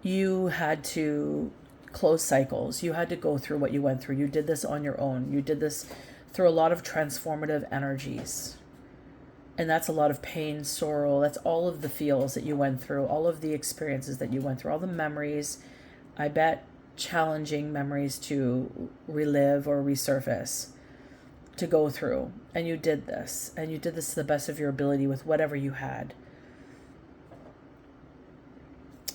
you had to close cycles. You had to go through what you went through. You did this on your own. You did this through a lot of transformative energies. And that's a lot of pain, sorrow. That's all of the feels that you went through, all of the experiences that you went through, all the memories. I bet challenging memories to relive or resurface, to go through. And you did this. And you did this to the best of your ability with whatever you had.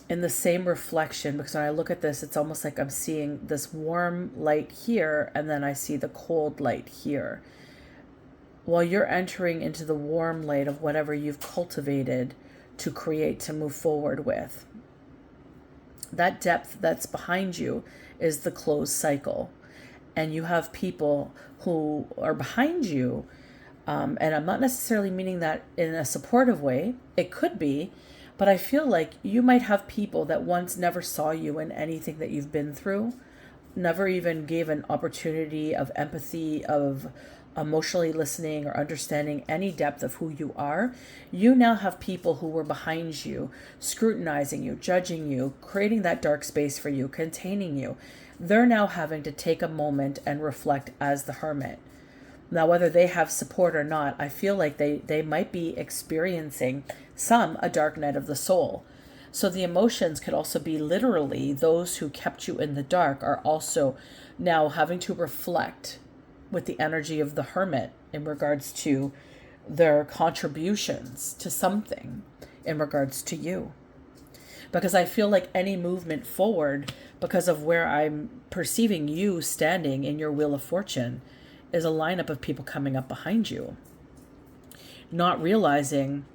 In the same reflection, because when I look at this, it's almost like I'm seeing this warm light here, and then I see the cold light here. While you're entering into the warm light of whatever you've cultivated to create, to move forward with, that depth that's behind you is the closed cycle. And you have people who are behind you, and I'm not necessarily meaning that in a supportive way. It could be, but I feel like you might have people that once never saw you in anything that you've been through, never even gave an opportunity of empathy, of emotionally listening or understanding any depth of who you are. You now have people who were behind you, scrutinizing you, judging you, creating that dark space for you, containing you. They're now having to take a moment and reflect as the Hermit. Now, whether they have support or not, I feel like they might be experiencing a dark night of the soul. So the emotions could also be literally those who kept you in the dark are also now having to reflect with the energy of the Hermit in regards to their contributions to something in regards to you. Because I feel like any movement forward, because of where I'm perceiving you standing in your Wheel of Fortune, is a lineup of people coming up behind you, not realizing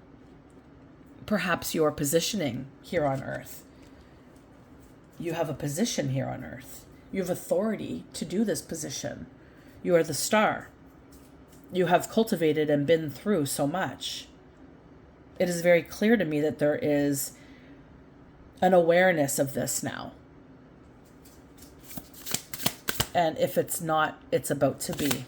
perhaps your positioning here on earth. You have a position here on earth. You have authority to do this position. You are the star. You have cultivated and been through so much. It is very clear to me that there is an awareness of this now. And if it's not, it's about to be.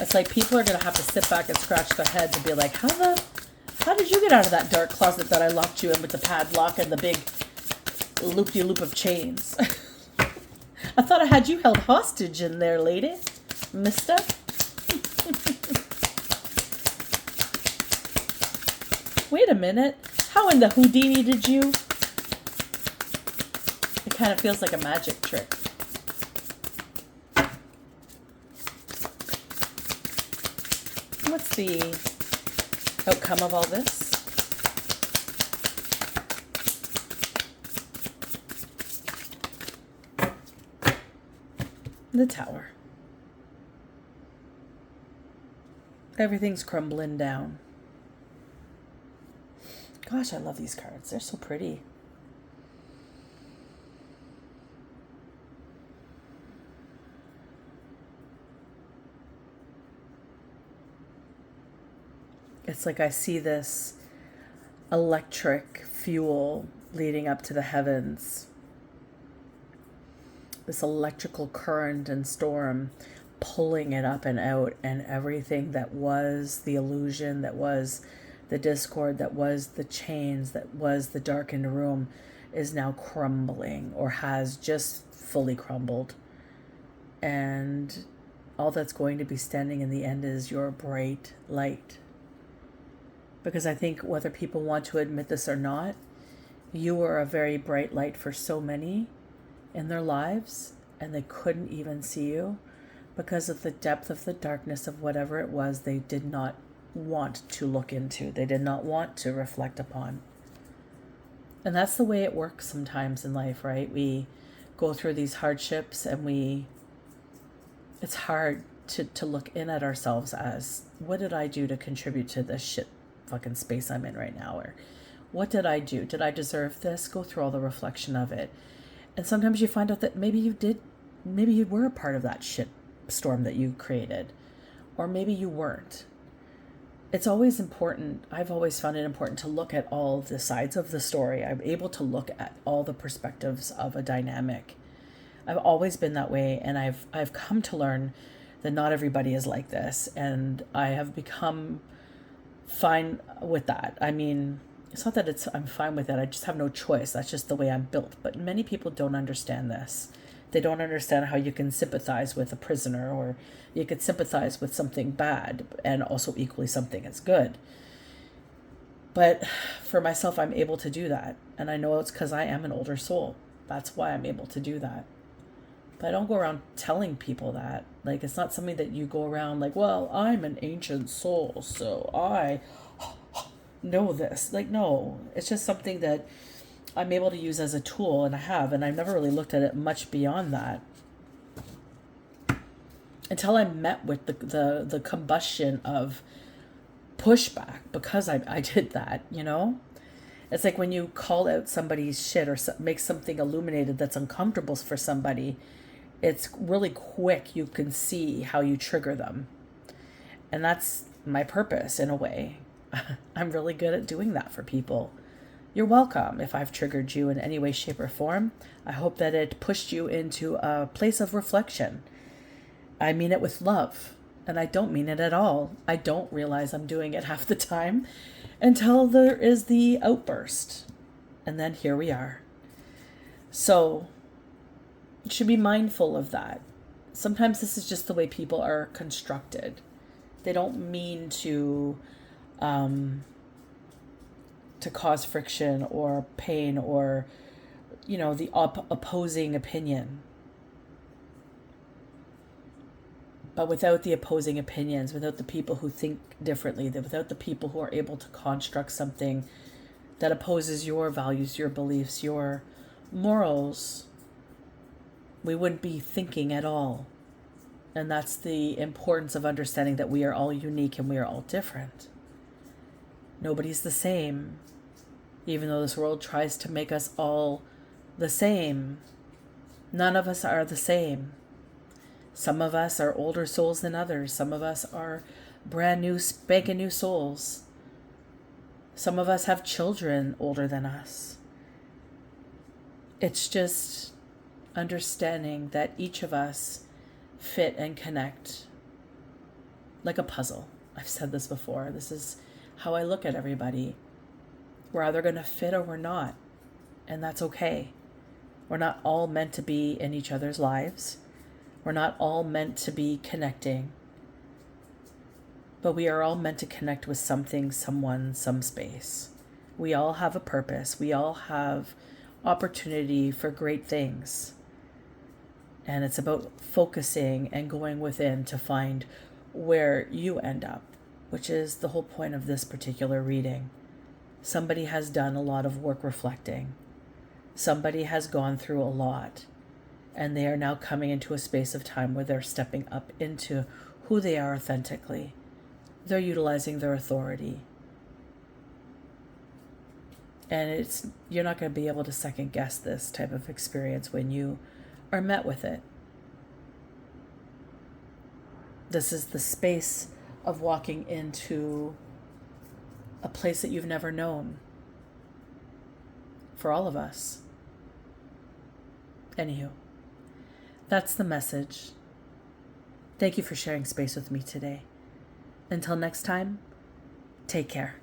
It's like people are going to have to sit back and scratch their heads and be like, how How did you get out of that dark closet that I locked you in with the padlock and the big loop-de-loop of chains? I thought I had you held hostage in there, lady. Mister? Wait a minute. How in the Houdini did you? It kind of feels like a magic trick. What's the outcome of all this? The Tower. Everything's crumbling down. Gosh, I love these cards. They're so pretty. It's like I see this electric fuel leading up to the heavens. This electrical current and storm pulling it up and out, and everything that was the illusion, that was the discord, that was the chains, that was the darkened room, is now crumbling, or has just fully crumbled. And all that's going to be standing in the end is your bright light. Because I think whether people want to admit this or not, you were a very bright light for so many in their lives, and they couldn't even see you because of the depth of the darkness of whatever it was they did not want to look into. They did not want to reflect upon. And that's the way it works sometimes in life, right? We go through these hardships and it's hard to look in at ourselves as, what did I do to contribute to this shit fucking space I'm in right now? Or what did I do? Did I deserve this? Go through all the reflection of it. And sometimes you find out that maybe you did, maybe you were a part of that shit storm that you created, or maybe you weren't. It's always important. I've always found it important to look at all the sides of the story. I'm able to look at all the perspectives of a dynamic. I've always been that way, and I've come to learn that not everybody is like this, and I have become fine with that. I mean, it's not that I'm fine with it. I just have no choice. That's just the way I'm built. But many people don't understand this. They don't understand how you can sympathize with a prisoner, or you could sympathize with something bad and also equally something that's good. But for myself, I'm able to do that. And I know it's because I am an older soul. That's why I'm able to do that. But I don't go around telling people that. Like, it's not something that you go around like, well, I'm an ancient soul, so I know this. Like, no, it's just something that I'm able to use as a tool, and I've never really looked at it much beyond that until I met with the combustion of pushback, because I did that, you know? It's like when you call out somebody's shit or make something illuminated that's uncomfortable for somebody, it's really quick. You can see how you trigger them. And that's my purpose in a way. I'm really good at doing that for people. You're welcome. If I've triggered you in any way, shape, or form, I hope that it pushed you into a place of reflection. I mean it with love, and I don't mean it at all. I don't realize I'm doing it half the time until there is the outburst. And then here we are. So you should be mindful of that. Sometimes this is just the way people are constructed. They don't mean to cause friction or pain or, you know, the opposing opinion. But without the opposing opinions, without the people who think differently, without the people who are able to construct something that opposes your values, your beliefs, your morals, we wouldn't be thinking at all. And that's the importance of understanding that we are all unique and we are all different. Nobody's the same. Even though this world tries to make us all the same, none of us are the same. Some of us are older souls than others. Some of us are brand new, spanking new souls. Some of us have children older than us. It's just understanding that each of us fit and connect like a puzzle. I've said this before. This is how I look at everybody. We're either going to fit or we're not. And that's okay. We're not all meant to be in each other's lives. We're not all meant to be connecting. But we are all meant to connect with something, someone, some space. We all have a purpose. We all have opportunity for great things. And it's about focusing and going within to find where you end up, which is the whole point of this particular reading. Somebody has done a lot of work reflecting. Somebody has gone through a lot, and they are now coming into a space of time where they're stepping up into who they are authentically. They're utilizing their authority. And you're not going to be able to second guess this type of experience when you are met with it. This is the space of walking into a place that you've never known. For all of us. Anywho, that's the message. Thank you for sharing space with me today. Until next time, take care.